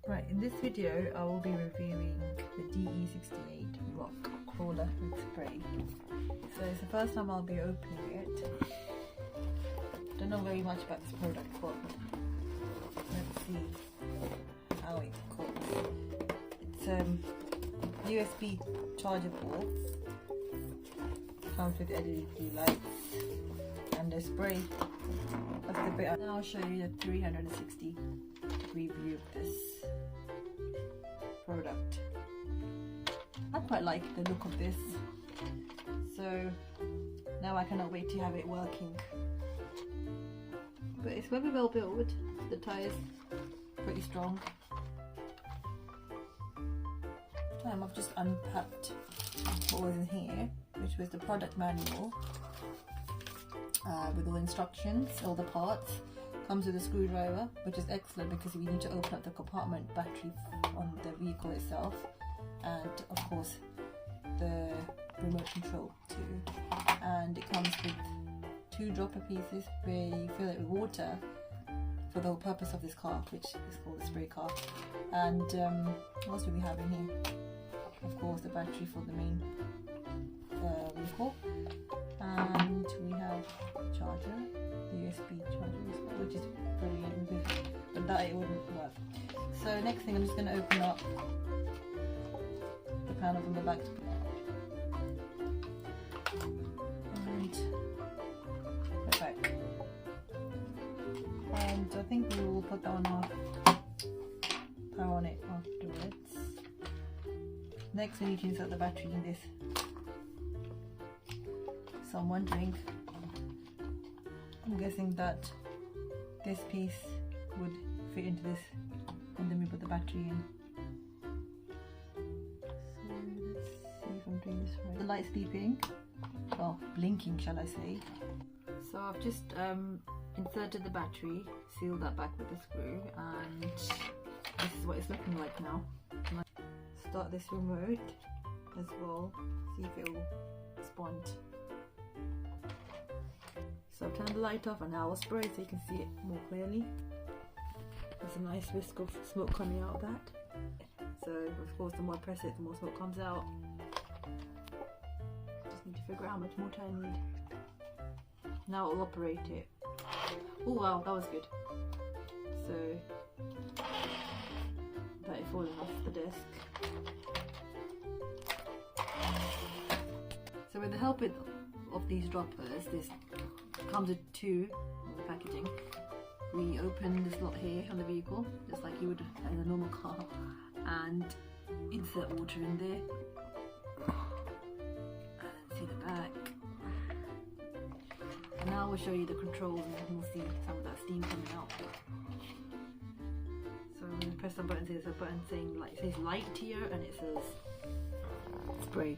Right, in this video I will be reviewing the DE68 rock crawler with spray. So it's the first time I'll be opening it. Don't know very much about this product, but let's see how it goes. It's USB chargeable, comes with LED lights and a spray. That's the bit. Now I'll show you the 360 degree view of this product. I quite like the look of this, so now I cannot wait to have it working. But it's very well built. The tyres pretty strong. I've just unpacked what was in here, which was the product manual with all instructions, all the parts. Comes with a screwdriver, which is excellent because we need to open up the compartment battery on the vehicle itself, and of course the remote control too. And it comes with 2 dropper pieces where you fill it with water for the whole purpose of this car, which is called the spray car. And what else do we have in here? Of course the battery for the main vehicle, and we have a charger, the USB charger as well, which is brilliant because without it wouldn't work. So next thing, I'm just going to open up the panel from the back and put it back. And I think we will put that on our power on it afterwards. Next we need to insert the battery in this. So I'm wondering, I'm guessing that this piece would fit into this, and then we put the battery in. So let's see if I'm doing this right. The light's beeping, well, blinking shall I say. So I've just inserted the battery, sealed that back with a screw, and this is what it's looking like now. Start this remote as well, see if it will respond. So I've turned the light off and now I'll spray so you can see it more clearly. There's a nice whisk of smoke coming out of that. So of course the more I press it, the more smoke comes out. Just need to figure out how much more time I need. Now it'll operate it. Oh wow, that was good. So that it falling off the desk. So with the help of these droppers, this comes with 2 in the packaging. We open this lot here on the vehicle, just like you would in a normal car, and insert water in there. And see the back. And now we'll show you the controls, and we'll see some of that steam coming out. So when you press some buttons, there's a button saying, like, it says light here, and it says spray.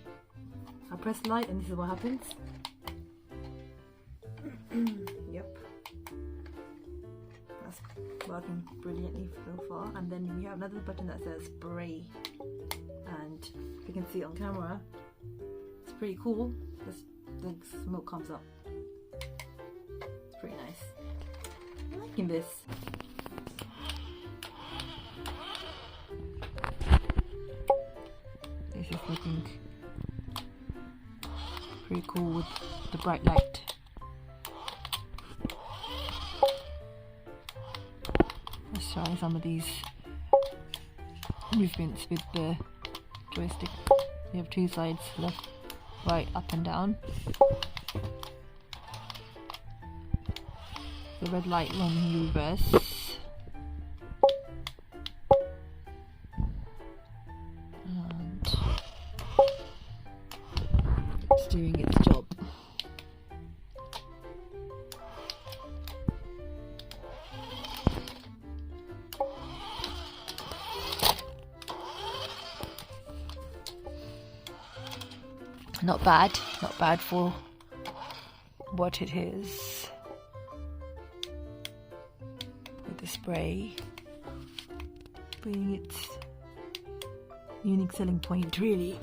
I press light and this is what happens. Yep, that's working brilliantly so far. And then we have another button that says spray, and you can see it on camera. It's pretty cool. The smoke comes up. It's pretty nice. I'm liking this. This is looking pretty cool with the bright light. Let's try some of these movements with the joystick. We have 2 sides, left, right, up and down. The red light when you reverse. And it's doing its job. Not bad for what it is. With the spray being its unique selling point, really.